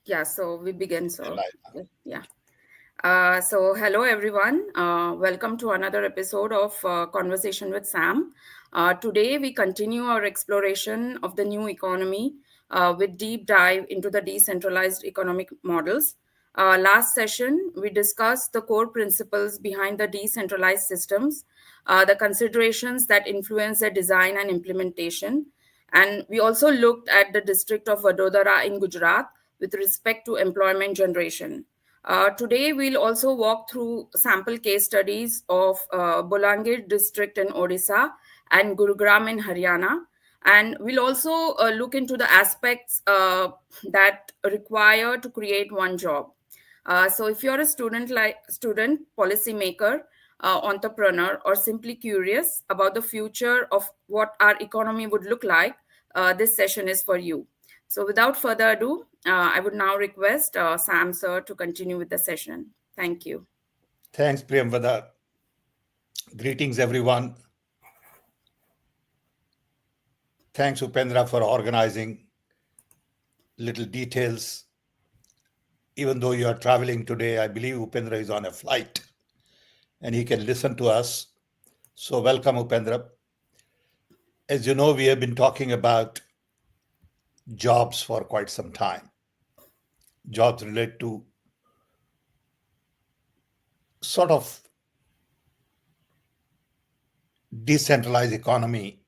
Yeah, so we begin. And So, yeah. So, hello everyone. Welcome to another episode of Conversation with Sam. Today, we continue our exploration of the new economy with deep dive into the decentralized economic models. Last session, we discussed the core principles behind the decentralized systems, the considerations that influence their design and implementation. And we also looked at the district of Vadodara in Gujarat with respect to employment generation. Today, we'll also walk through sample case studies of Bolangir district in Odisha and Gurugram in Haryana. And we'll also look into the aspects that require to create one job. So, if you're a student, policymaker, entrepreneur, or simply curious about the future of what our economy would look like, this session is for you. So, without further ado, I would now request Sam sir to continue with the session. Thank you. thanks, Priyamvada. Greetings, everyone. Thanks, Upendra, for organizing little details. Even though you are traveling today, I believe Upendra is on a flight and he can listen to us. So, welcome, Upendra. As you know, we have been talking about jobs for quite some time. Jobs relate to sort of decentralized economy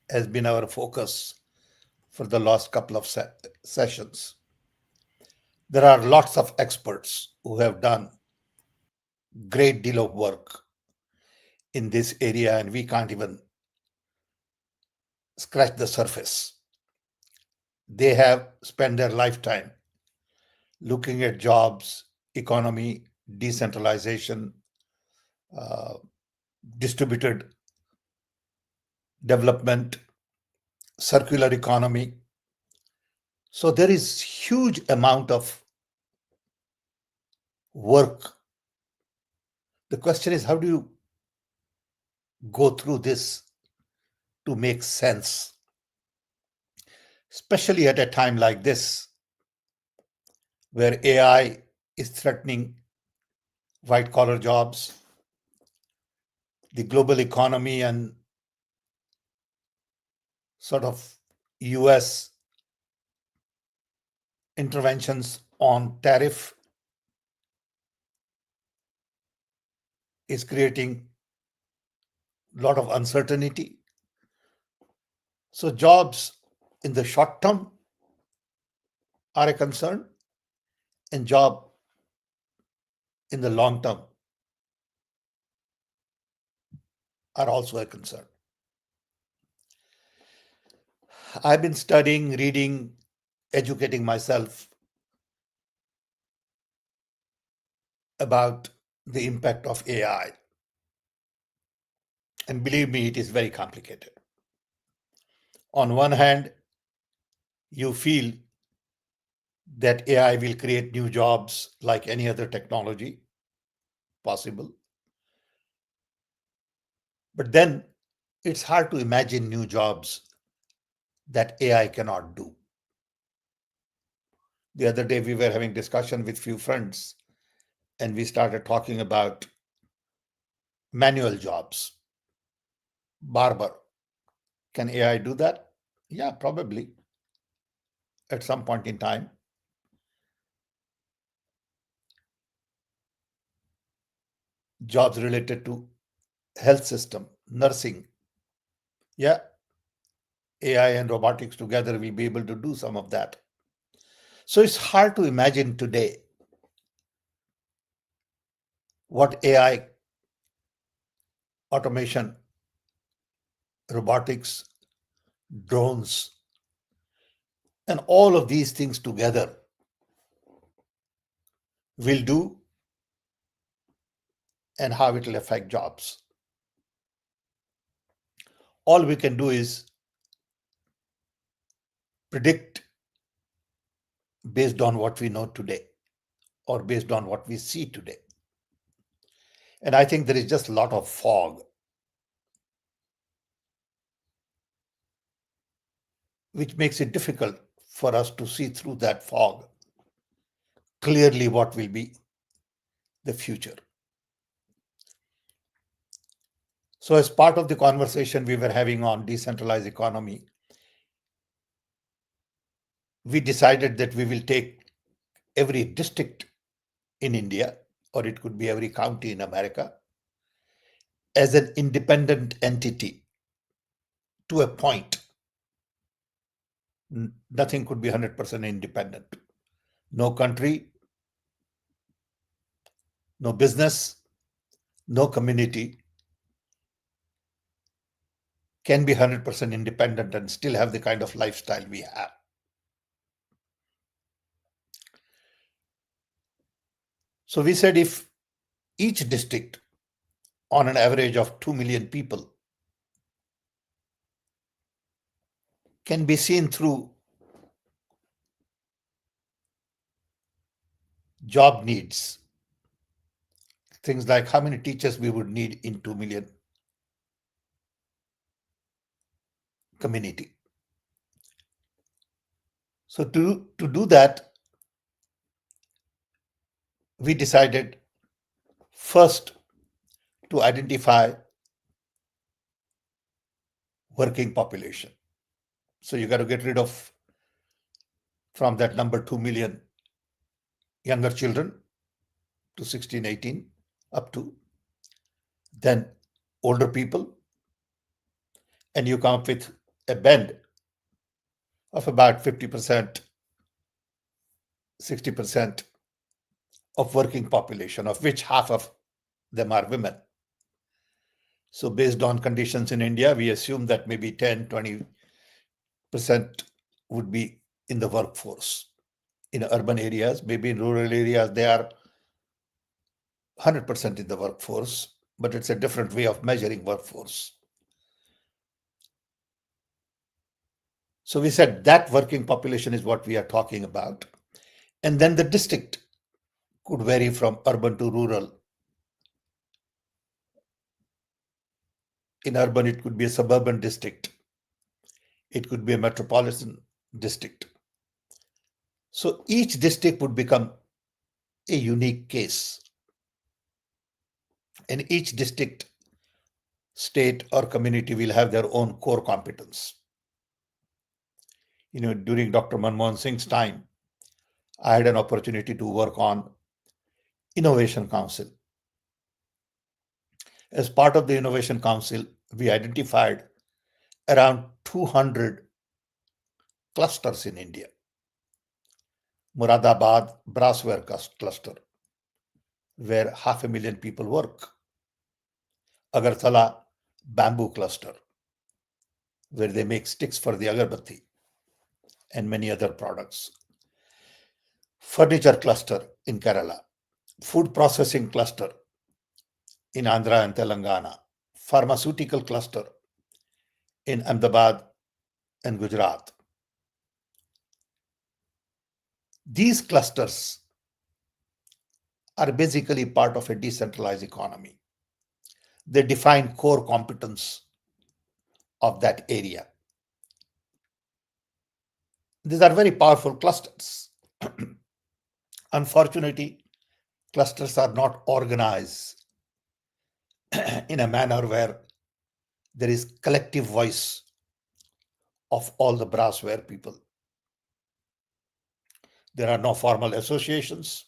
has been our focus for the last couple of sessions. There are lots of experts who have done great deal of work in this area and we can't even scratch the surface. They have spent their lifetime looking at jobs, economy, decentralization, uh, distributed development, circular economy. So there is huge amount of work. The question is, how do you go through this to make sense, especially at a time like this where AI is threatening white collar jobs, the global economy, and sort of US interventions on tariff is creating a lot of uncertainty. So jobs in the short term are a concern, and job in the long term are also a concern. I've been studying, reading, educating myself about the impact of AI. And believe me, it is very complicated. On one hand, you feel that AI will create new jobs like any other technology possible. But then it's hard to imagine new jobs that AI cannot do. The other day we were having discussion with few friends and we started talking about manual jobs. Barber. Can AI do that? Yeah, probably at some point in time. Jobs related to health system, nursing. Yeah, AI and robotics together will be able to do some of that. So it's hard to imagine today what AI, automation, robotics, drones, and all of these things together will do and how it will affect jobs. All we can do is predict based on what we know today or based on what we see today. And I think there is just a lot of fog, which makes it difficult for us to see through that fog clearly what will be the future. So, as part of the conversation we were having on decentralized economy, we decided that we will take every district in India, or it could be every county in America, as an independent entity to a point. Nothing could be 100% independent. No country, no business, no community can be 100% independent and still have the kind of lifestyle we have. So we said if each district, on an average of 2 million people, can be seen through job needs, things like how many teachers we would need in 2 million community. So to do that, we decided first to identify working population. So you got to get rid of from that number 2 million younger children to 16, 18 up to, then older people, and you come up with a band of about 50%, 60% of working population, of which half of them are women. So based on conditions in India, we assume that maybe 10, 20% would be in the workforce. In urban areas, maybe in rural areas, they are 100% in the workforce, but it's a different way of measuring workforce. So we said that working population is what we are talking about. And then the district could vary from urban to rural. In urban, it could be a suburban district. It could be a metropolitan district. So each district would become a unique case. And each district, state, or community will have their own core competence. During Dr. Manmohan Singh's time, I had an opportunity to work on Innovation Council. As part of the Innovation Council, we identified around 200 clusters in India. Muradabad brassware cluster, where 500,000 people work. Agartala bamboo cluster, where they make sticks for the agarbatti and many other products. Furniture cluster in Kerala. Food processing cluster in Andhra and Telangana. Pharmaceutical cluster in Ahmedabad and Gujarat. These clusters are basically part of a decentralized economy. They define core competence of that area. These are very powerful clusters. Unfortunately, clusters are not organized in a manner where there is collective voice of all the brassware people. There are no formal associations.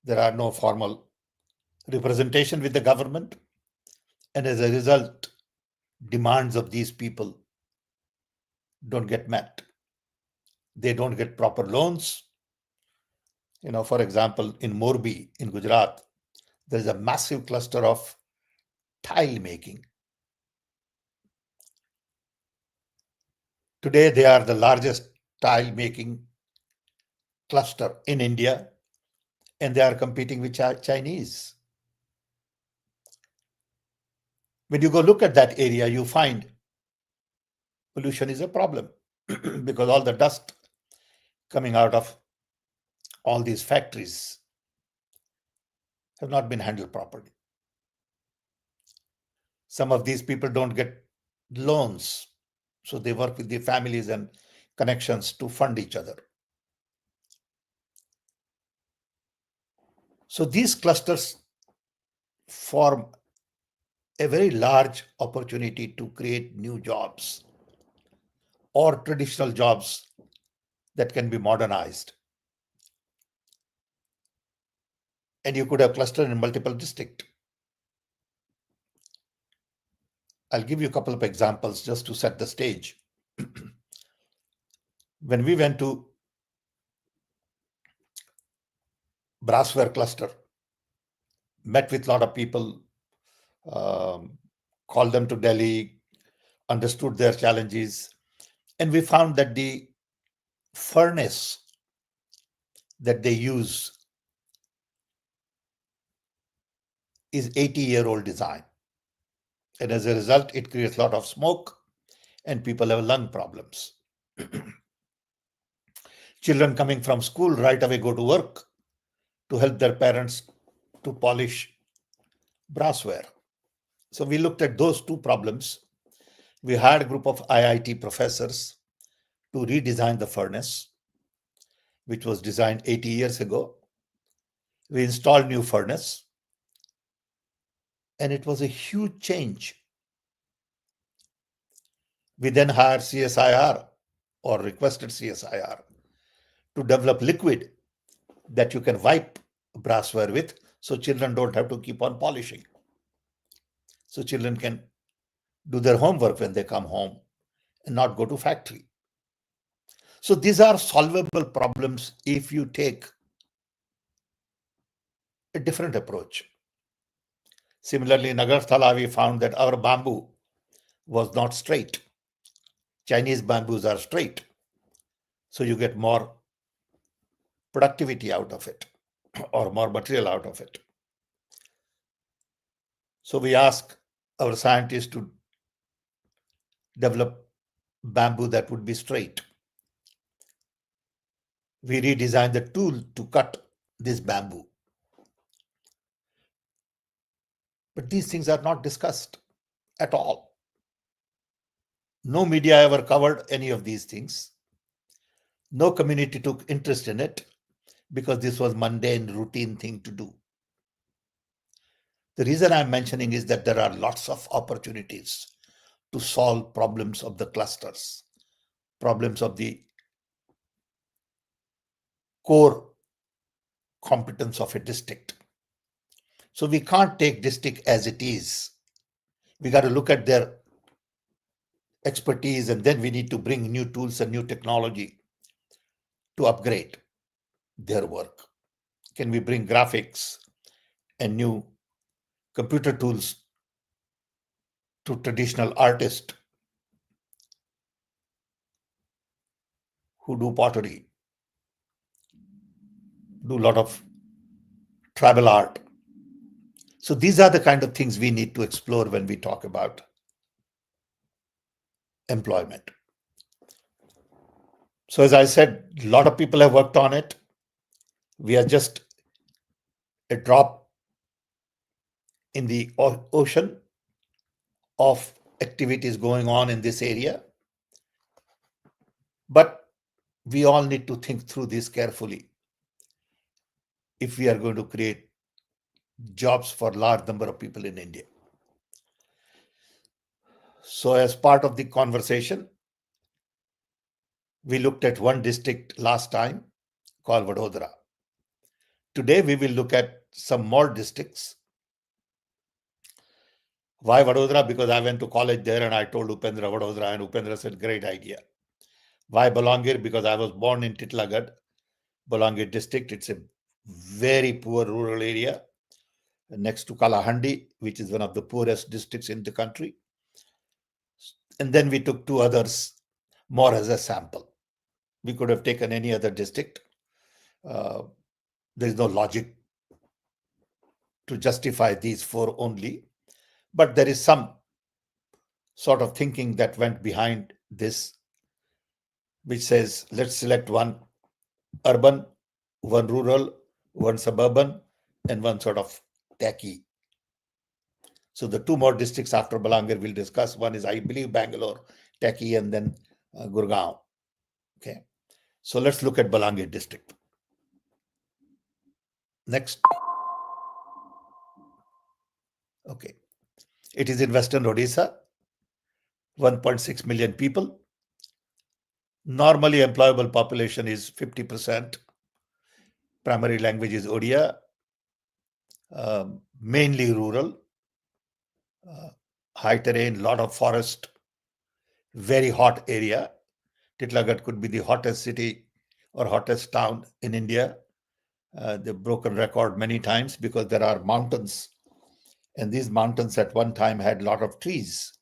There are no formal representation with the government. And as a result, demands of these people don't get met. They don't get proper loans. For example, in Morbi, in Gujarat, there is a massive cluster of tile making. Today, they are the largest tile making cluster in India, and they are competing with Chinese. When you go look at that area, you find pollution is a problem because all the dust coming out of all these factories have not been handled properly. Some of these people don't get loans, so they work with the families and connections to fund each other. So these clusters form a very large opportunity to create new jobs or traditional jobs that can be modernized. And you could have cluster in multiple districts. I'll give you a couple of examples just to set the stage. When we went to brassware cluster, met with a lot of people, um, called them to Delhi, understood their challenges, and we found that the furnace that they use is 80-year-old design. And as a result, it creates a lot of smoke and people have lung problems. Children coming from school right away go to work to help their parents to polish brassware. So we looked at those two problems. We hired a group of IIT professors to redesign the furnace, which was designed 80 years ago. We installed new furnace, and it was a huge change. We then hired CSIR or requested CSIR to develop liquid that you can wipe brassware with so children don't have to keep on polishing. So children can do their homework when they come home and not go to factory. So these are solvable problems if you take a different approach. Similarly, in Agartala, we found that our bamboo was not straight. Chinese bamboos are straight. So you get more productivity out of it or more material out of it. So we ask our scientists to develop bamboo that would be straight. We redesigned the tool to cut this bamboo. But these things are not discussed at all. No media ever covered any of these things. No community took interest in it because this was mundane, routine thing to do. The reason I'm mentioning is that there are lots of opportunities to solve problems of the clusters, problems of the core competence of a district. So we can't take district as it is. We got to look at their expertise, and then we need to bring new tools and new technology to upgrade their work. Can we bring graphics and new computer tools to traditional artists who do pottery, do a lot of tribal art? So these are the kind of things we need to explore when we talk about employment. So as I said, a lot of people have worked on it. We are just a drop in the ocean of activities going on in this area. But we all need to think through this carefully if we are going to create jobs for large number of people in India. So as part of the conversation, we looked at one district last time called Vadodara. Today we will look at some more districts. Why Vadodara? Because I went to college there and I told Upendra Vadodara, and Upendra said, great idea. Why Balangir? Because I was born in Titlagad, Balangir district. It's a very poor rural area next to Kalahandi, which is one of the poorest districts in the country. And then we took two others more as a sample. We could have taken any other district. There is no logic to justify these four only, but there is some sort of thinking that went behind this, which says, let's select one urban, one rural, one suburban, and one sort of tacky. So the two more districts after Balangir we'll discuss. One is, I believe, Bangalore, tacky, and then Gurgaon. Okay. So let's look at Balangir district. Next. Okay. It is in Western Odisha, 1.6 million people. Normally employable population is 50%. Primary language is Odia, mainly rural, high terrain, lot of forest, very hot area. Titlagat could be the hottest city or hottest town in India. They've broken record many times because there are mountains, and these mountains at one time had a lot of trees.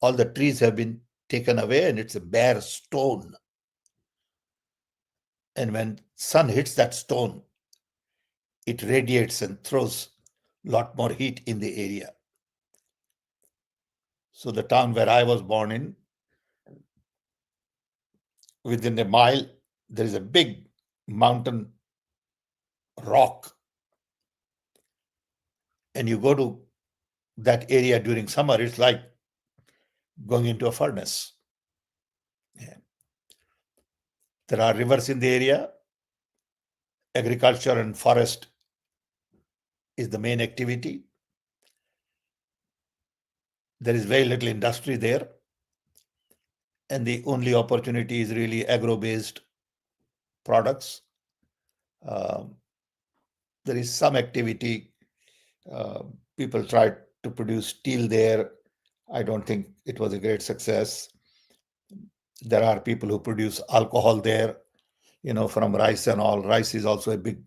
All the trees have been taken away, and it's a bare stone. And when sun hits that stone, it radiates and throws a lot more heat in the area. So the town where I was born in, within a mile, there is a big mountain rock, and you go to that area during summer, it's like going into a furnace. Yeah. There are rivers in the area. Agriculture and forest is the main activity. There is very little industry there, and the only opportunity is really agro-based products. Um, there is some activity. Uh, People tried to produce steel there. I don't think it was a great success. There are people who produce alcohol there, from rice and all. Rice is also a big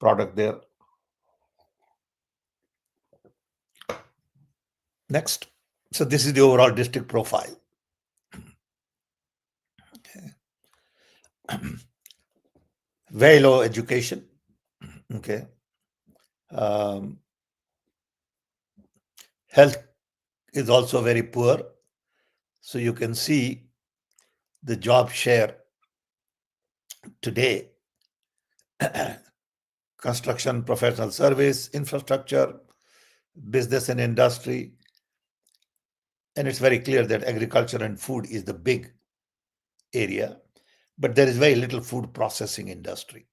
product there. Next. So this is the overall district profile. Very low education. Okay. Um, Health is also very poor. So you can see the job share today: construction, professional service, infrastructure, business and industry. And it's very clear that agriculture and food is the big area, but there is very little food processing industry.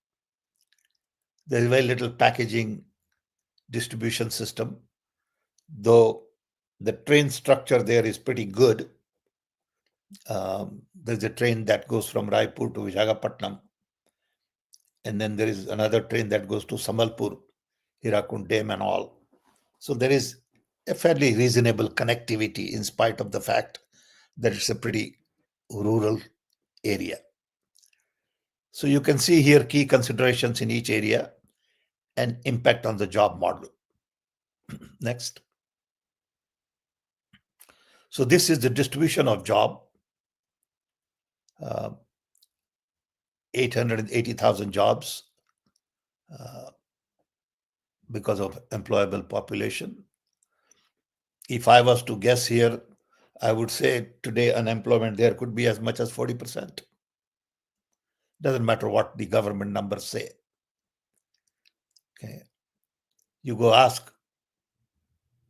There is very little packaging distribution system, though the train structure there is pretty good. There's a train that goes from Raipur to Visakhapatnam, and then there is another train that goes to Sambalpur, Hirakund Dam and all. So there is a fairly reasonable connectivity in spite of the fact that it's a pretty rural area. So you can see here key considerations in each area and impact on the job model. Next. So this is the distribution of job. 880,000 jobs because of employable population. If I was to guess here, I would say today unemployment there could be as much as 40%. Doesn't matter what the government numbers say. Okay. You go ask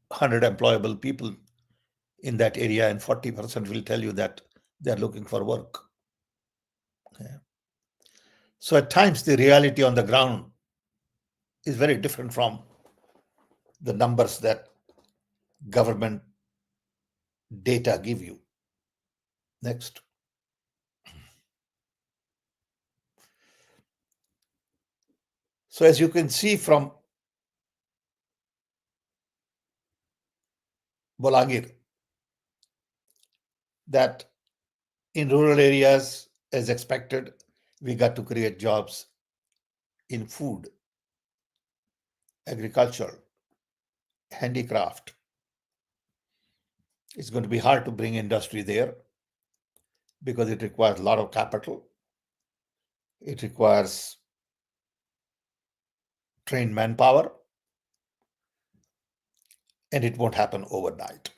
100 employable people in that area, and 40% will tell you that they're looking for work. Okay. So at times the reality on the ground is very different from the numbers that government data give you. Next. So as you can see from Bolangir, that in rural areas, as expected, we got to create jobs in food, agriculture, handicraft. It's going to be hard to bring industry there because it requires a lot of capital. It requires trained manpower, and it won't happen overnight.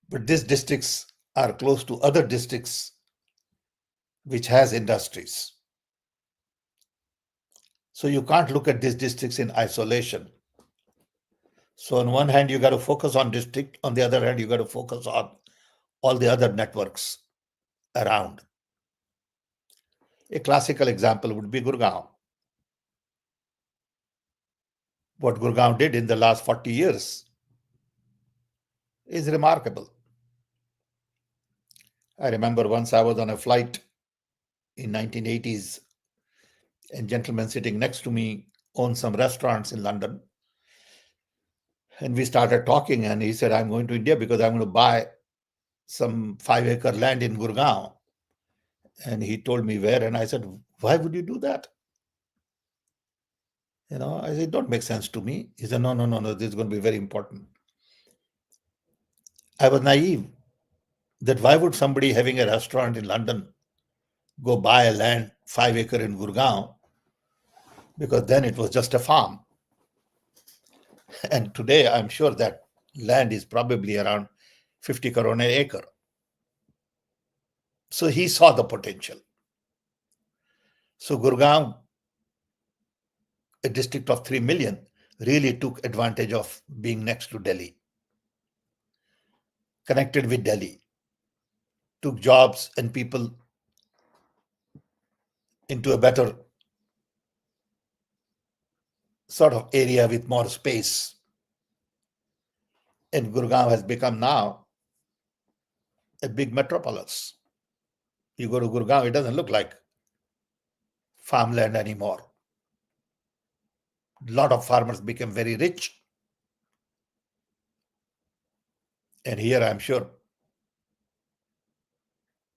But these districts are close to other districts which has industries. So you can't look at these districts in isolation. So on one hand, you got to focus on district. On the other hand, you got to focus on all the other networks around. A classical example would be Gurgaon. What Gurgaon did in the last 40 years is remarkable. I remember once I was on a flight in 1980s, and gentleman sitting next to me owned some restaurants in London. And we started talking, and he said, I'm going to India because I'm going to buy some 5-acre land in Gurgaon. And he told me where, and I said, why would you do that? I said, don't make sense to me. He said, no, no, no, no, this is going to be very important. I was naive that why would somebody having a restaurant in London go buy a land 5 acre in Gurgaon, because then it was just a farm. And today I'm sure that land is probably around 50 crore an acre. So he saw the potential. So Gurgaon, a district of 3 million, really took advantage of being next to Delhi, connected with Delhi, took jobs and people into a better sort of area with more space. And Gurgaon has become now a big metropolis. You go to Gurgaon, it doesn't look like farmland anymore. A lot of farmers became very rich. And here I'm sure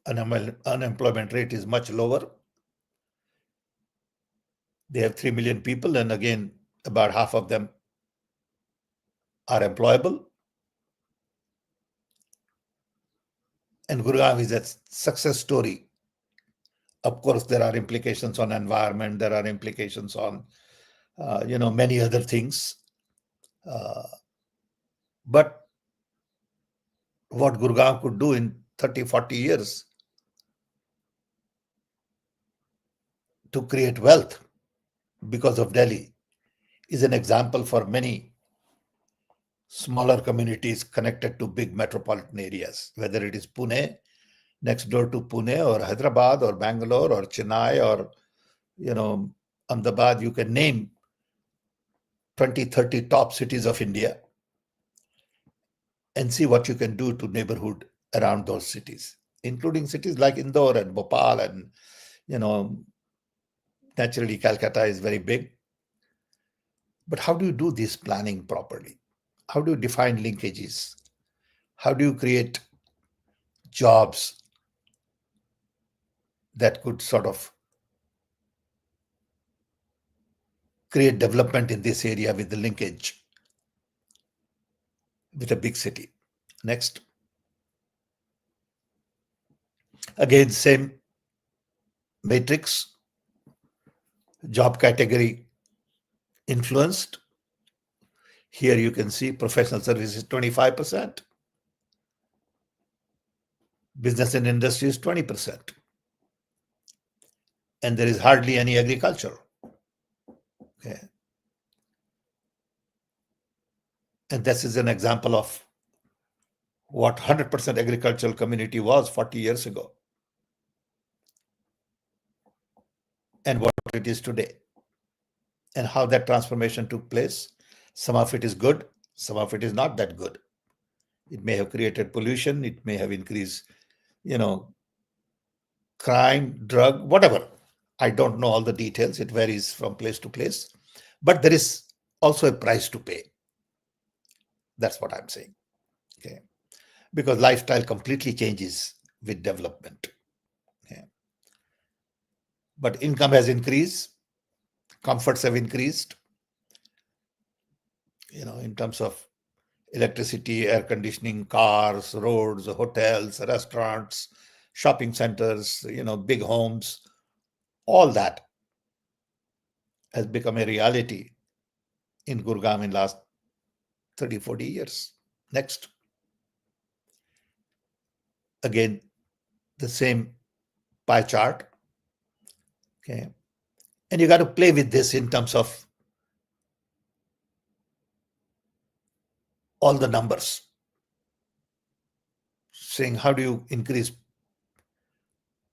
unemployment rate is much lower. They have 3 million people, and again, about half of them are employable. And Gurgaon is a success story. Of course, there are implications on environment, there are implications on, many other things. But what Gurgaon could do in 30, 40 years to create wealth because of Delhi is an example for many smaller communities connected to big metropolitan areas, whether it is Pune, next door to Pune, or Hyderabad, or Bangalore, or Chennai, or, Ahmedabad. You can name 20, 30 top cities of India and see what you can do to neighborhood around those cities, including cities like Indore and Bhopal, and, naturally Calcutta is very big. But how do you do this planning properly? How do you define linkages? How do you create jobs that could sort of create development in this area with the linkage with a big city? Next. Again, same matrix, job category influenced. Here you can see professional services 25%, business and industry is 20%, and there is hardly any agriculture. Okay. And this is an example of what 100% agricultural community was 40 years ago and what it is today, and how that transformation took place. Some of it is good, some of it is not that good. It may have created pollution, it may have increased, crime, drug, whatever. I don't know all the details. It varies from place to place. But there is also a price to pay. That's what I'm saying. Okay. Because lifestyle completely changes with development. Okay. But income has increased, comforts have increased, in terms of electricity, air conditioning, cars, roads, hotels, restaurants, shopping centers, big homes, all that has become a reality in Gurgaon in last 30, 40 years. Next. Again, the same pie chart. Okay. And you got to play with this in terms of all the numbers, saying how do you increase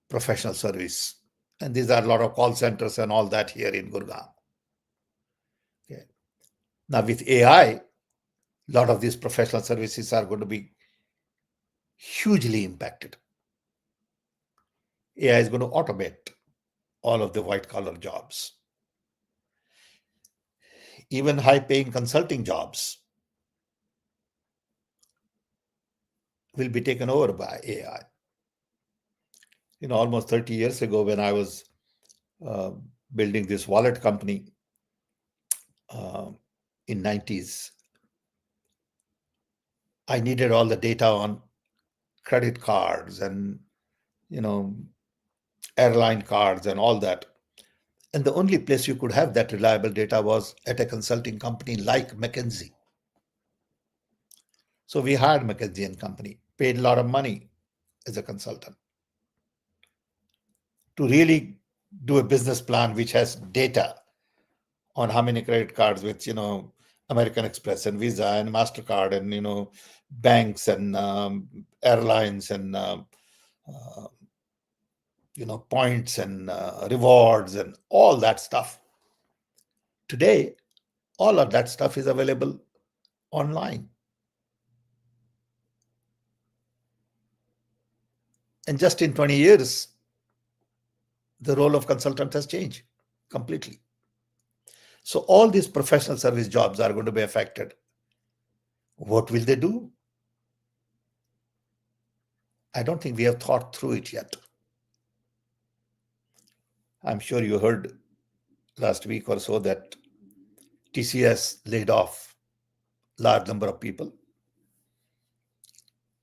professional service? And these are a lot of call centers and all that here in Gurgaon. Okay. Now, with AI, a lot of these professional services are going to be hugely impacted. AI is going to automate all of the white collar jobs, even high paying consulting jobs will be taken over by AI. Almost 30 years ago, when I was uh, building this wallet company uh, in 90s, I needed all the data on credit cards and you know airline cards and all that. And the only place you could have that reliable data was at a consulting company like McKinsey. So we hired McKinsey and Company, paid a lot of money as a consultant to really do a business plan which has data on how many credit cards with American Express and Visa and Mastercard and banks and airlines and uh, points and rewards and all that stuff. Today, all of that stuff is available online. And just in 20 years, the role of consultant has changed completely. So all these professional service jobs are going to be affected. What will they do? I don't think we have thought through it yet. I'm sure you heard last week or so that TCS laid off large number of people.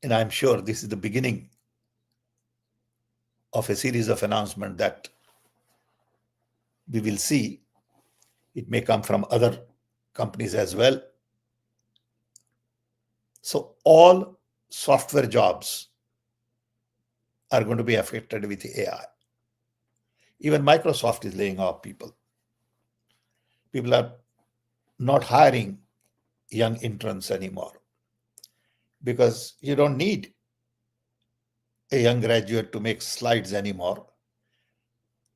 And I'm sure this is the beginning of a series of announcements that we will see. It may come from other companies as well. So all software jobs are going to be affected with AI. Even Microsoft is laying off people. People are not hiring young interns anymore because you don't need a young graduate to make slides anymore.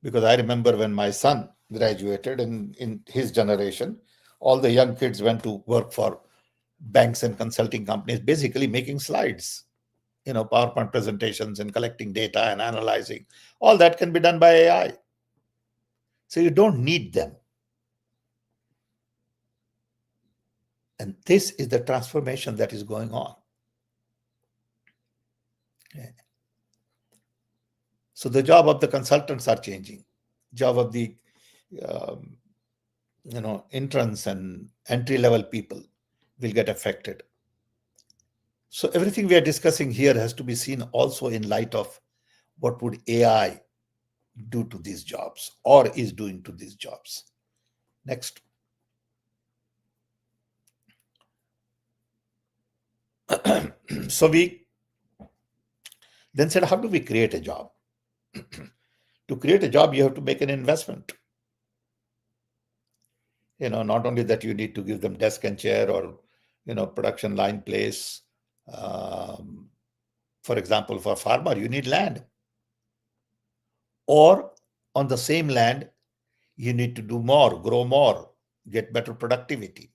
Because I remember when my son graduated in his generation, all the young kids went to work for banks and consulting companies, basically making slides, PowerPoint presentations and collecting data and analyzing. All that can be done by AI. So you don't need them. And this is the transformation that is going on. So the job of the consultants are changing. Job of the um, interns and entry-level people will get affected. So everything we are discussing here has to be seen also in light of what would AI do to these jobs or is doing to these jobs. Next. So we then said, how do we create a job? To create a job, you have to make an investment. Not only that you need to give them desk and chair or, production line place. For example, for farmer, you need land. Or on the same land, you need to do more, grow more, get better productivity,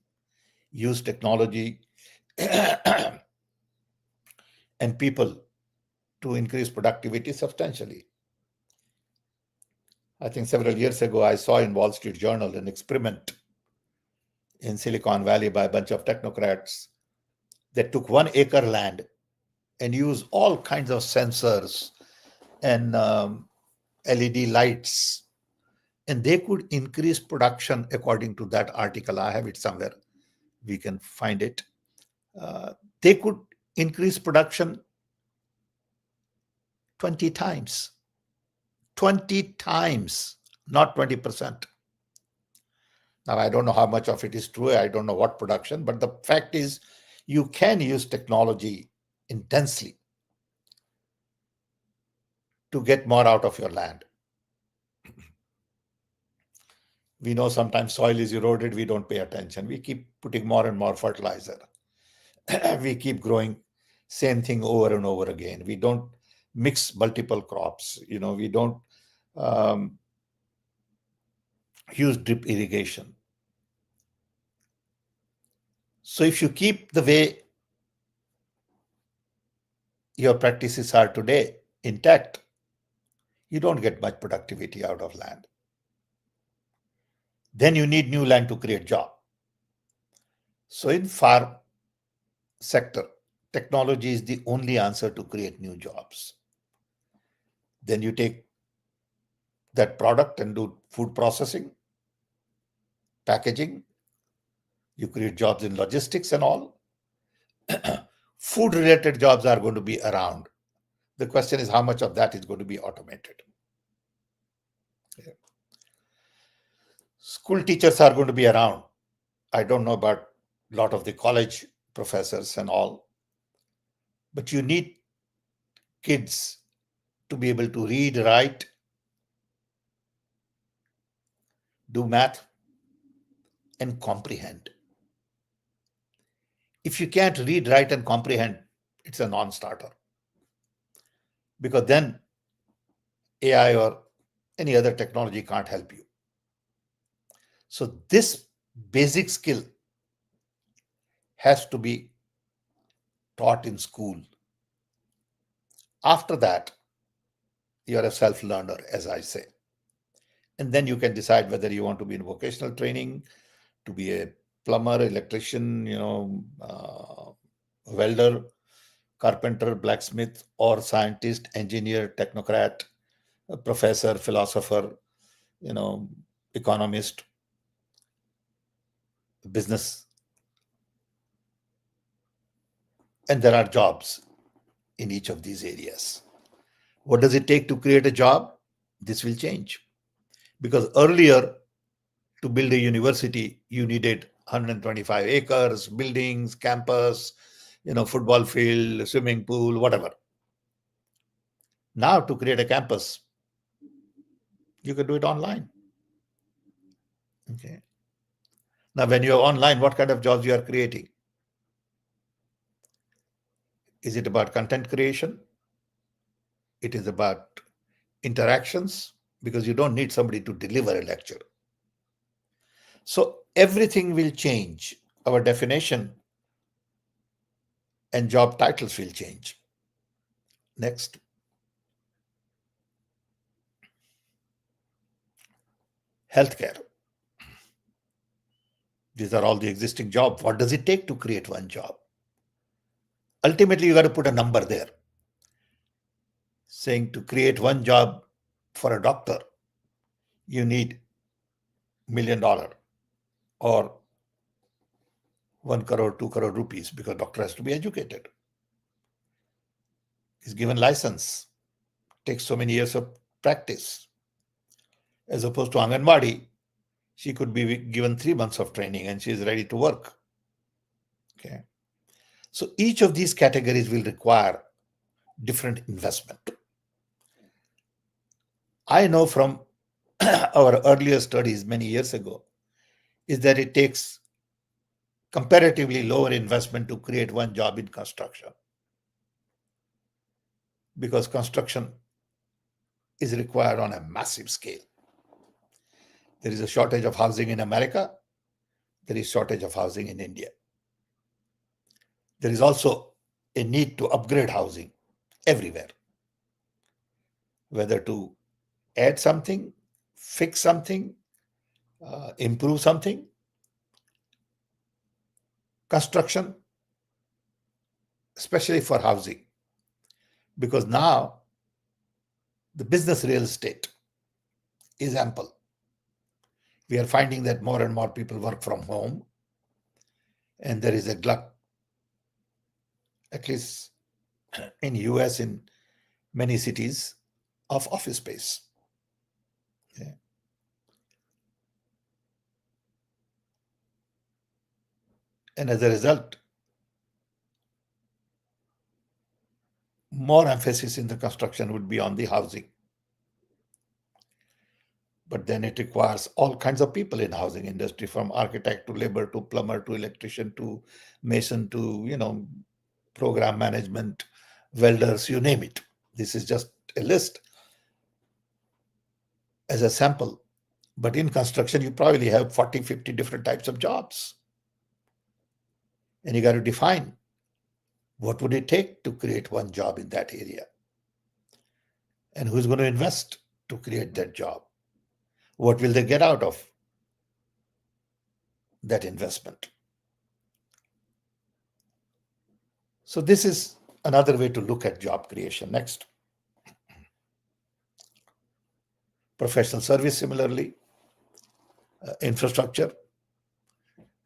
use technology and people to increase productivity substantially. I think several years ago, I saw in Wall Street Journal an experiment in Silicon Valley by a bunch of technocrats that took 1 acre land and used all kinds of sensors and LED lights, and they could increase production according to that article. I have it somewhere. We can find it. They could increase production 20 times. 20 times, not 20%. Now, I don't know how much of it is true. I don't know what production, but the fact is you can use technology intensely to get more out of your land. We know sometimes soil is eroded, we don't pay attention. We keep putting more and more fertilizer. We keep growing same thing over and over again. We don't mix multiple crops. We don't um, use drip irrigation. So if you keep the way your practices are today intact, you don't get much productivity out of land. Then you need new land to create job. So in farm sector, technology is the only answer to create new jobs. Then you take that product and do food processing, packaging, you create jobs in logistics and all. Food related jobs are going to be around. The question is how much of that is going to be automated. School teachers are going to be around. I don't know about a lot of the college professors and all, but you need kids to be able to read, write, do math, and comprehend. If you can't read, write, and comprehend, it's a non starter because then AI or any other technology can't help you. So, this basic skill has to be taught in school. After that, you're a self learner, as I say. And then you can decide whether you want to be in vocational training, to be a plumber, electrician, welder, carpenter, blacksmith, or scientist, engineer, technocrat, professor, philosopher, you know, economist, business. And there are jobs in each of these areas. What does it take to create a job? This will change. Because earlier, to build a university, you needed 125 acres, buildings, campus, football field, swimming pool, whatever. Now, to create a campus, you can do it online. Okay. Now, when you're online, what kind of jobs you are creating? Is it about content creation? It is about interactions, because you don't need somebody to deliver a lecture. So everything will change. Our definition and job titles will change. Next. Healthcare. These are all the existing jobs. What does it take to create one job? Ultimately, you got to put a number there, saying to create one job for a doctor, you need $1 million or 1 crore, 2 crore rupees, because doctor has to be educated. He's given license, takes so many years of practice. As opposed to Anganwadi, she could be given 3 months of training and she is ready to work. Okay. So each of these categories will require different investment. I know from our earlier studies many years ago is that it takes comparatively lower investment to create one job in construction, because construction is required on a massive scale. There is a shortage of housing in America. There is shortage of housing in India. There is also a need to upgrade housing everywhere, whether to add something, fix something, improve something. Construction, especially for housing, because now the business real estate is ample. We are finding that more and more people work from home, and there is a glut, at least in US, in many cities, of office space. Yeah. And as a result, more emphasis in the construction would be on the housing. But then it requires all kinds of people in housing industry, from architect to labor to plumber to electrician to mason to program management, welders, you name it. This is just a list as a sample. But in construction, you probably have 40, 50 different types of jobs. And you got to define what would it take to create one job in that area, and who's going to invest to create that job. What will they get out of that investment? So this is another way to look at job creation. Next, professional service. Similarly, infrastructure.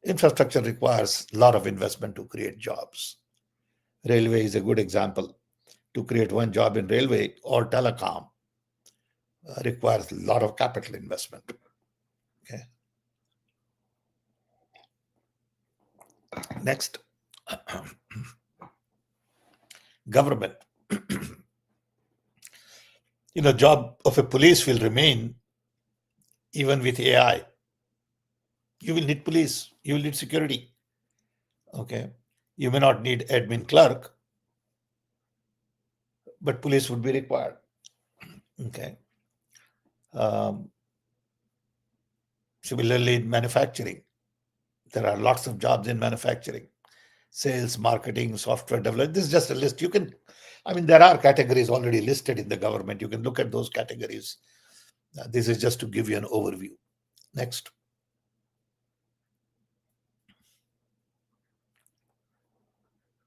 Infrastructure requires a lot of investment to create jobs. Railway is a good example. To create one job in railway or telecom requires a lot of capital investment. Okay. Next, government. Job of a police will remain even with AI. You will need police. You will need security. Okay. You may not need admin clerk, but police would be required. Okay. Um, Similarly, in manufacturing, there are lots of jobs in manufacturing: sales, marketing, software development. This is just a list. There are categories already listed in the government. You can look at those categories. This is just to give you an overview. Next.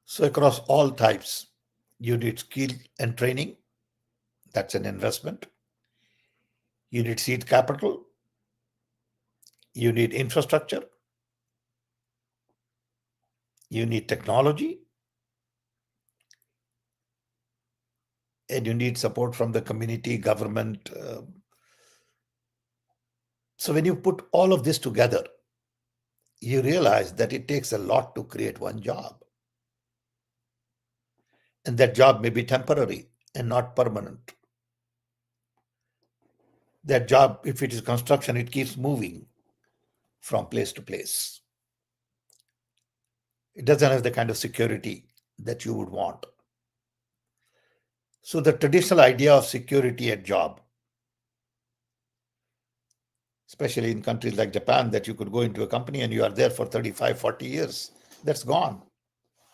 So across all types, you need skill and training. That's an investment. You need seed capital. You need infrastructure. You need technology. And you need support from the community, government. So when you put all of this together, you realize that it takes a lot to create one job. And that job may be temporary and not permanent. That job, if it is construction, it keeps moving from place to place. It doesn't have the kind of security that you would want. So the traditional idea of security at job, especially in countries like Japan, that you could go into a company and you are there for 35, 40 years, that's gone.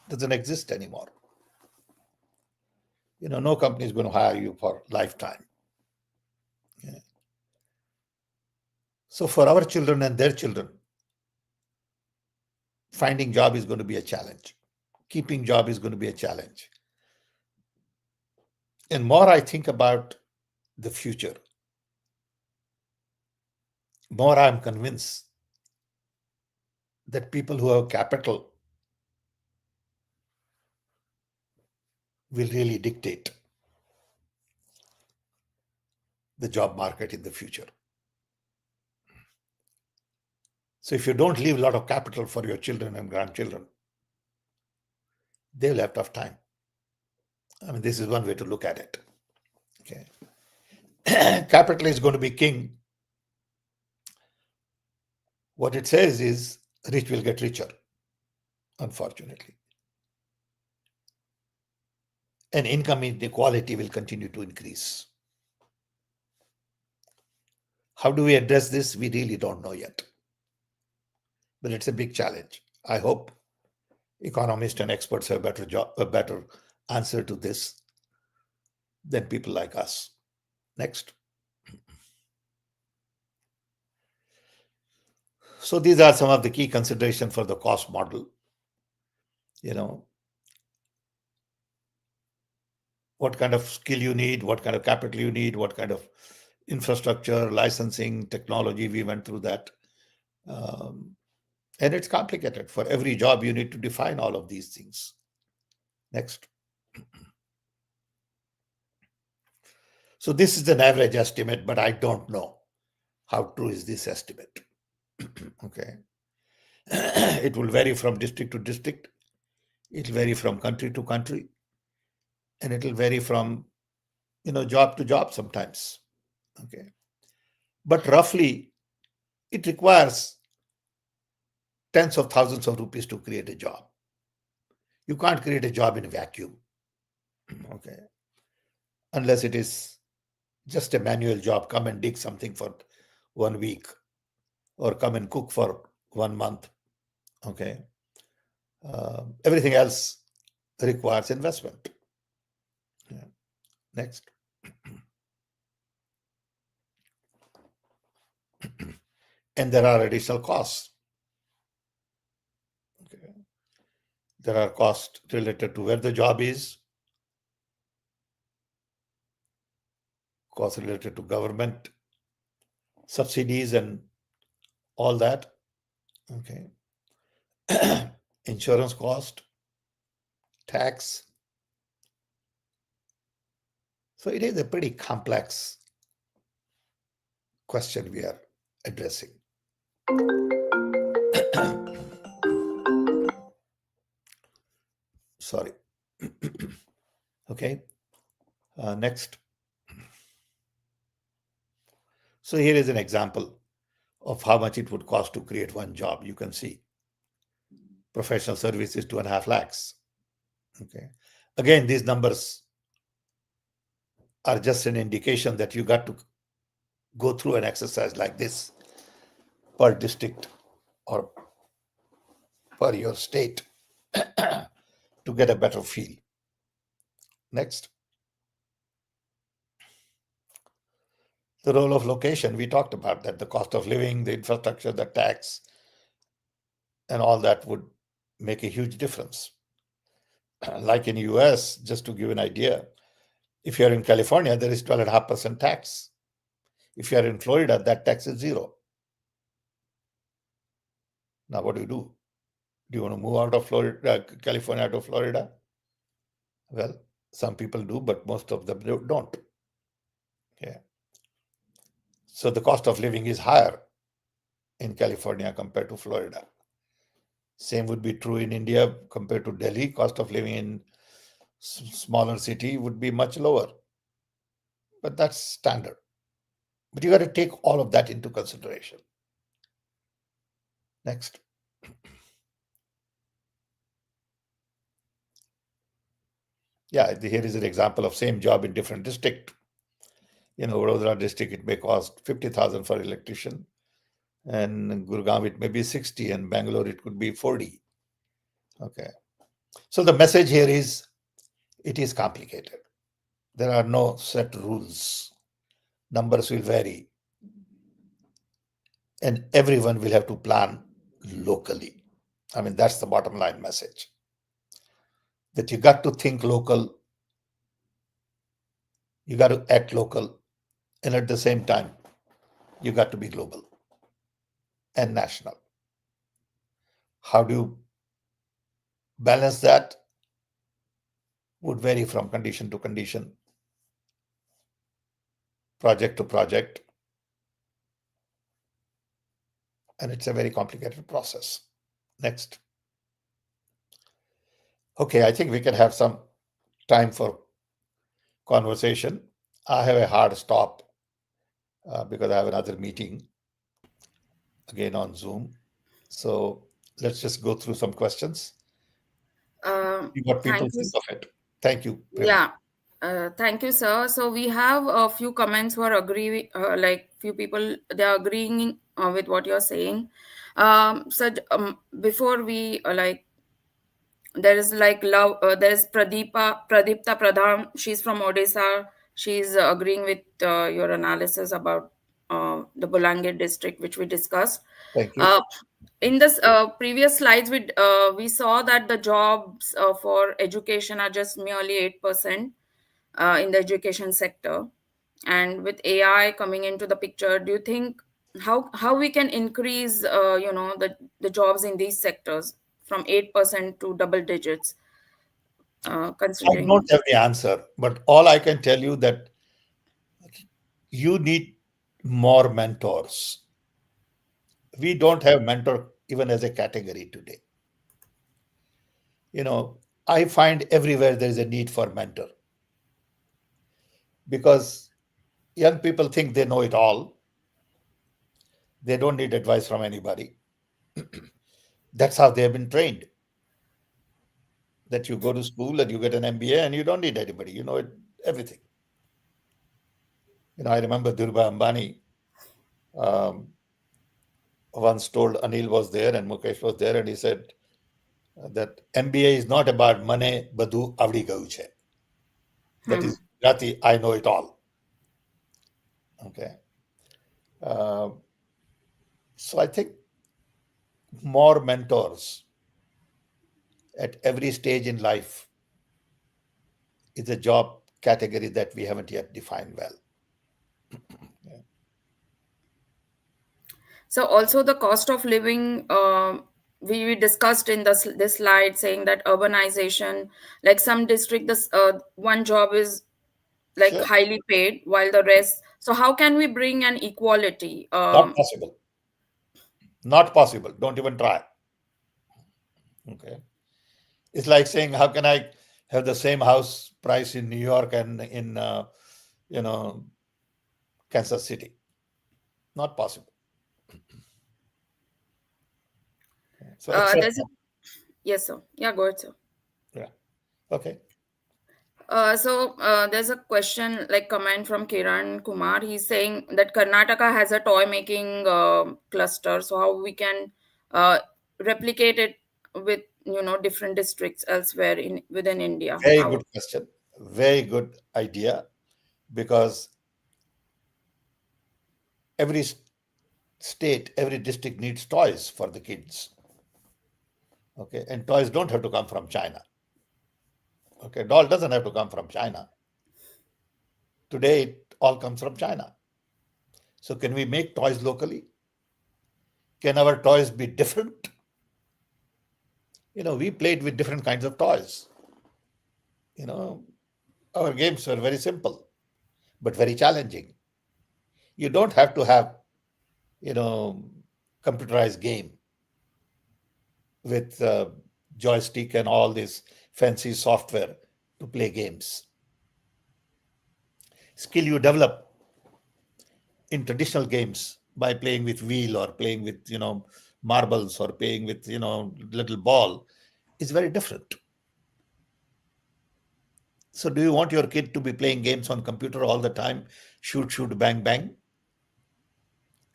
Doesn't exist anymore. No company is going to hire you for lifetime. Yeah. So for our children and their children, finding job is going to be a challenge. Keeping job is going to be a challenge. And more I think about the future, more I'm convinced that people who have capital will really dictate the job market in the future. So if you don't leave a lot of capital for your children and grandchildren, they will have tough time. This is one way to look at it. Okay. Capital is going to be king. What it says is rich will get richer, unfortunately. And income inequality will continue to increase. How do we address this? We really don't know yet. But it's a big challenge. I hope economists and experts have a better answer to this than people like us. Next. So these are some of the key considerations for the cost model. What kind of skill you need, what kind of capital you need, what kind of infrastructure, licensing, technology. We went through that. And it's complicated. For every job, you need to define all of these things. Next. So this is an average estimate, but I don't know how true is this estimate. Okay. It will vary from district to district. It will vary from country to country. And it will vary from, job to job sometimes. Okay. But roughly, it requires tens of thousands of rupees to create a job. You can't create a job in a vacuum. Okay. Unless it is just a manual job, come and dig something for 1 week or come and cook for 1 month. Okay. Everything else requires investment. Yeah. Next. And there are additional costs. Okay. There are costs related to where the job is, costs related to government subsidies and all that. Okay. Insurance cost, tax. So it is a pretty complex question we are addressing. Sorry. Okay. Next. So here is an example of how much it would cost to create one job. You can see professional services 2.5 lakhs. Okay. Again, these numbers are just an indication that you got to go through an exercise like this per district or per your state to get a better feel. Next. The role of location, we talked about that, the cost of living, the infrastructure, the tax, and all that would make a huge difference. Like in US, just to give an idea, if you're in California, there is 12.5% tax. If you're in Florida, that tax is zero. Now, what do you do? Do you want to move out of Florida, California out of Florida? Well, some people do, but most of them don't. Okay. So the cost of living is higher in California compared to Florida. Same would be true in India compared to Delhi. Cost of living in smaller city would be much lower, but that's standard. But you got to take all of that into consideration. Next. Yeah, here is an example of same job in different district. In Vadodara district, it may cost 50,000 for electrician, and in Gurgaon it may be 60, and Bangalore it could be 40. Okay. So the message here is it is complicated. There are no set rules. Numbers will vary, and everyone will have to plan locally. I mean, that's the bottom line message. That you got to think local, you got to act local, and at the same time, you got to be global and national. How do you balance that? Would vary from condition to condition, project to project, and it's a very complicated process. Next. Okay, I think we can have some time for conversation. I have a hard stop because I have another meeting again on Zoom. So let's just go through some questions, see what people Thank you. think of it. Thank you, Prema. Yeah. Thank you, sir. So we have a few comments who are like few people, they are agreeing with what you're saying. Before we there is like love, there is Pradipta Pradhan. She's from Odisha. She's agreeing with your analysis about the Bolangir district, which we discussed. Thank you. Uh, in this previous slides, we saw that the jobs for education are just merely 8% in the education sector. And with AI coming into the picture, do you think how we can increase the jobs in these sectors from 8% to double digits, I don't considering. have the answer, but all I can tell you that you need more mentors. We don't have mentor even as a category today. You know, I find everywhere there is a need for mentor because young people think they know it all. They don't need advice from anybody. That's how they have been trained. That you go to school and you get an MBA and you don't need anybody. You know it, everything. I remember Dhirubhai Ambani um, once told Anil was there and Mukesh was there, and he said, that MBA is not about મને બધું આવડી ગયું છે. That is Gujarati, I know it all. Okay. Uh, so I think more mentors at every stage in life is a job category that we haven't yet defined well. Yeah. So also the cost of living, we discussed in this slide, saying that urbanization, like some district, this one job is like Sure. highly paid, while the rest. So how can we bring an equality? Not possible. Not possible. Don't even try. Okay. It's like saying, how can I have the same house price in New York and in, you know, Kansas City? Not possible. So accept There's a, that. yes, sir. Yeah, go ahead, sir. Yeah. Okay. There's a question, like comment from Kiran Kumar. He's saying that Karnataka has a toy making cluster. So how we can uh, replicate it with different districts elsewhere in within India? Very How? good question. Very good idea because every state, every district needs toys for the kids. Okay. And toys don't have to come from China. Okay. Doll doesn't have to come from China. Today, it all comes from China. So, can we make toys locally? Can our toys be different? We played with different kinds of toys. You know, our games were very simple, but very challenging. You don't have to have, you know, computerized game with joystick and all this fancy software to play games. Skill you develop in traditional games by playing with wheel or playing with marbles or playing with little ball is very different. So do you want your kid to be playing games on computer all the time, shoot shoot bang bang,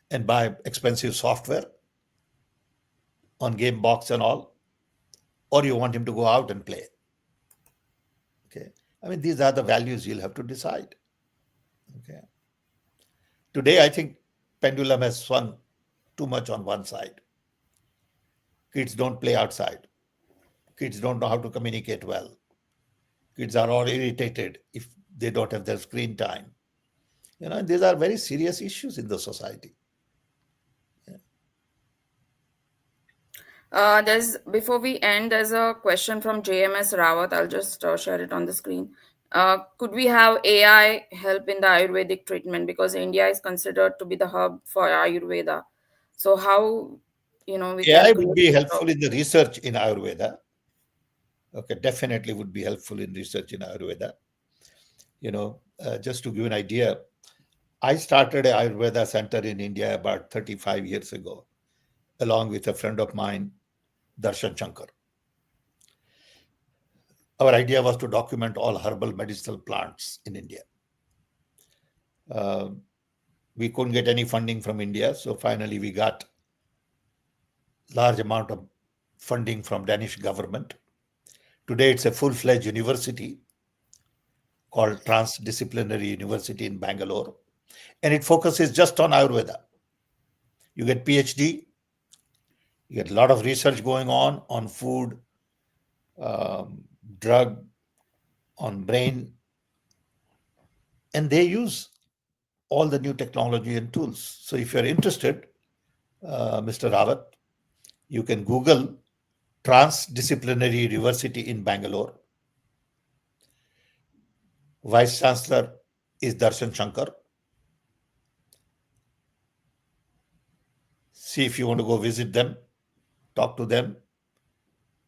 and buy expensive software on game box and all, or you want him to go out and play? Okay, I mean, these are the values you'll have to decide. Okay, today I think pendulum has swung too much on one side. Kids don't play outside. Kids don't know how to communicate well. Kids are all irritated if they don't have their screen time. These are very serious issues in the society. There's before we end, there's a question from JMS Rawat. I'll just share it on the screen. Could we have AI help in the Ayurvedic treatment, because India is considered to be the hub for Ayurveda? So how we can AI would create be a helpful in the research in Ayurveda. Okay, definitely would be helpful in research in Ayurveda. Just to give you an idea, I started a Ayurveda center in India about 35 years ago, along with a friend of mine, Darshan Shankar. Our idea was to document all herbal medicinal plants in India. Uh, we couldn't get any funding from India, so finally we got large amount of funding from Danish government. Today it's a full-fledged university called Transdisciplinary University in Bangalore, and it focuses just on Ayurveda. You get PhD, you get a lot of research going on food, drug, on brain, and they use all the new technology and tools. So if you're interested, Mr. Rawat, you can Google Transdisciplinary University in Bangalore. Vice Chancellor is Darshan Shankar. See if you want to go visit them, talk to them,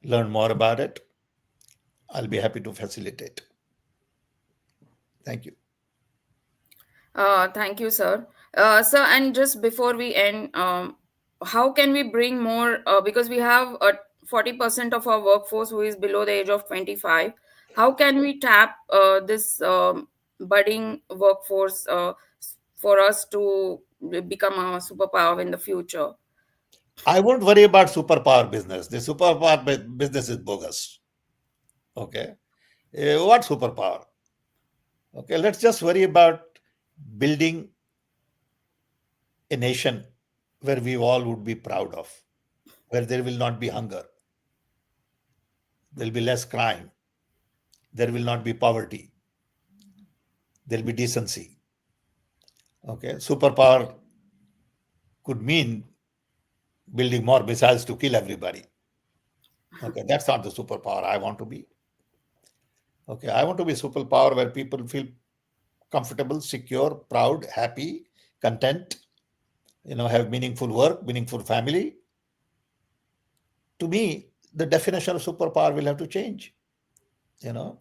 learn more about it. I'll be happy to facilitate. Thank you. Thank you, sir. Sir, and just before we end, how can we bring more? Because we have 40% of our workforce who is below the age of 25. How can we tap this budding workforce for us to become a superpower in the future? I won't worry about superpower business. The superpower business is bogus. Okay. What superpower? Okay. Let's just worry about building a nation where we all would be proud of, where there will not be hunger, there will be less crime, there will not be poverty, there will be decency. Okay. Superpower could mean building more missiles to kill everybody. Okay. That's not the superpower I want to be. Okay. I want to be a superpower where people feel comfortable, secure, proud, happy, content, have meaningful work, meaningful family. To me, the definition of superpower will have to change. You know,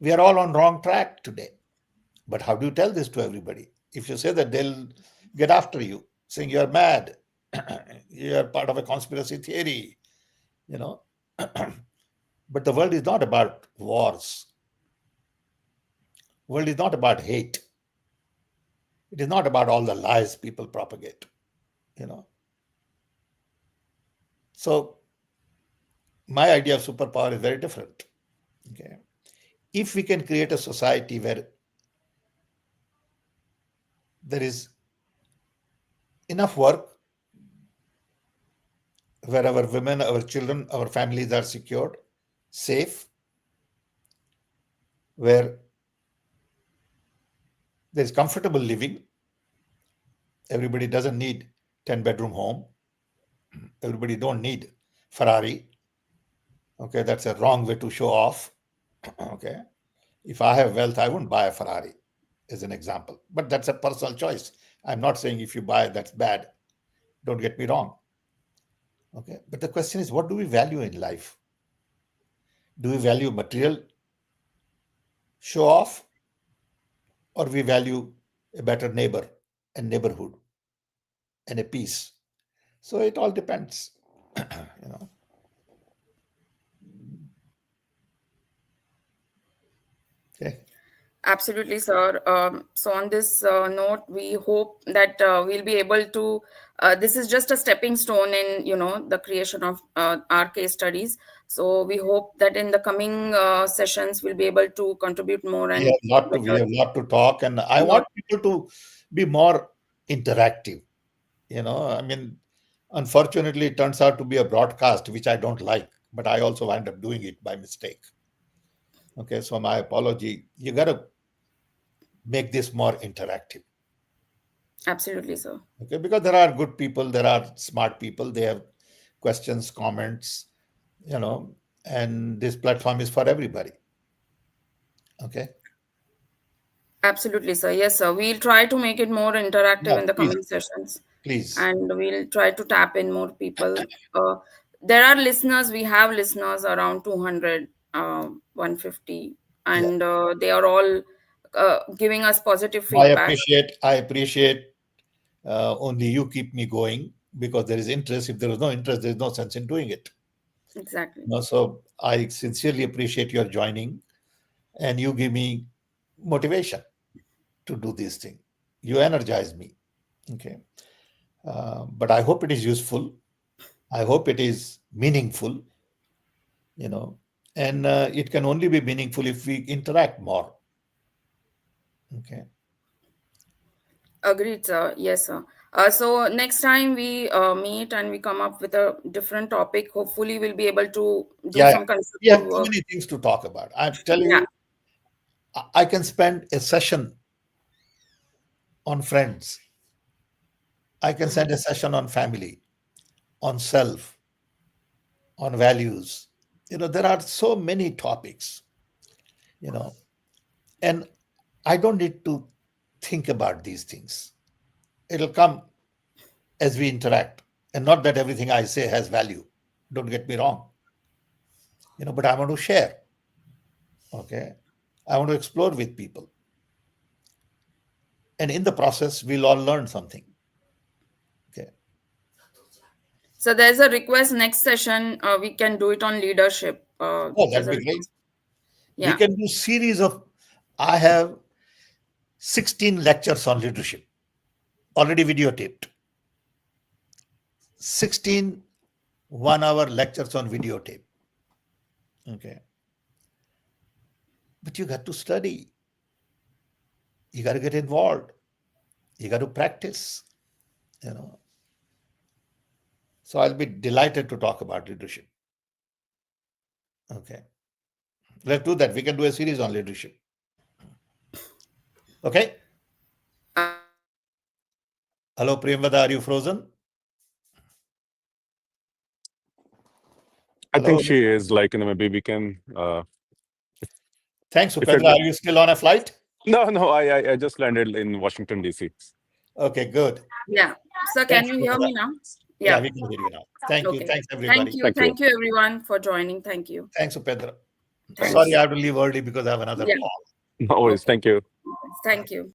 we are all on wrong track today. But how do you tell this to everybody? If you say that, they'll get after you, saying you're mad, you're part of a conspiracy theory, you know. But the world is not about wars. The world is not about hate. It is not about all the lies people propagate, you know. So my idea of superpower is very different. Okay. If we can create a society where there is enough work, where our women, our children, our families are secured, safe, where there is comfortable living, everybody doesn't need 10-bedroom home, everybody don't need Ferrari. Okay, that's a wrong way to show off. Okay, if I have wealth, I wouldn't buy a Ferrari, as an example, but that's a personal choice. I'm not saying if you buy that's bad, don't get me wrong. Okay, but the question is, what do we value in life? Do we value material show off, or we value a better neighbor and neighborhood and a peace? So it all depends. you know okay. Absolutely, sir. So, on this note, we hope that we'll be able to. This is just a stepping stone in, the creation of our case studies. So, we hope that in the coming sessions, we'll be able to contribute more We and have lot to we better. have lot to talk, and I Lot. want people to be more interactive. I mean, unfortunately, it turns out to be a broadcast, which I don't like, but I also wind up doing it by mistake. Okay, so my apology. You got to make this more interactive. Absolutely, sir. Okay, because there are good people, there are smart people, they have questions, comments, you know, and this platform is for everybody. Okay, Absolutely, sir. Yes, sir. We'll try to make it more interactive yeah, in the please, coming sessions, please. and we'll try to tap in more people. There are listeners, we have listeners around 200, 150, Yeah, and they are all giving us positive I feedback. appreciate. I appreciate. Only you keep me going because there is interest. If there is no interest, there is no sense in doing it. Exactly. So I sincerely appreciate your joining, and you give me motivation to do this thing. You energize me. Okay, but I hope it is useful. I hope it is meaningful. You know, and it can only be meaningful if we interact more. Okay. Agreed, sir. Yes, sir. So next time we meet and we come up with a different topic, hopefully we'll be able to do Yeah, yeah. some We have constructive too work. many things to talk about. I'm telling Yeah, you, I can spend a session on friends. I can send a session on family, on self, on values. There are so many topics, you know, and I don't need to think about these things. It'll come as we interact. And not that everything I say has value. Don't get me wrong. But I want to share. Okay. I want to explore with people. And in the process, we'll all learn something. Okay. so there's a request next session. We can do it on leadership. Oh, There's that'd a be great. request. We Yeah. can do series of I have 16 lectures on leadership already videotaped. 16 1-hour lectures on videotape. Okay. But you got to study. You got to get involved. You got to practice. So I'll be delighted to talk about leadership. Okay. Let's do that. We can do a series on leadership. Okay. Hello, Priyamvada, are you frozen? I Hello. think she is maybe we can. Thanks, if you're Upendra. Are good. you still on a flight? No, I just landed in Washington, D.C. Okay, good. Yeah. So can Thanks, you hear Upendra. me now? Yeah, Yeah. we can hear you now. Thank you. Okay. Thanks, Thank everybody. you. Thank you. Thank you, everyone, for joining. Thank you. Thanks, Upendra. Thanks. Sorry, I have to leave early because I have another Yeah. call. No worries. Okay. Thank you. Thank you.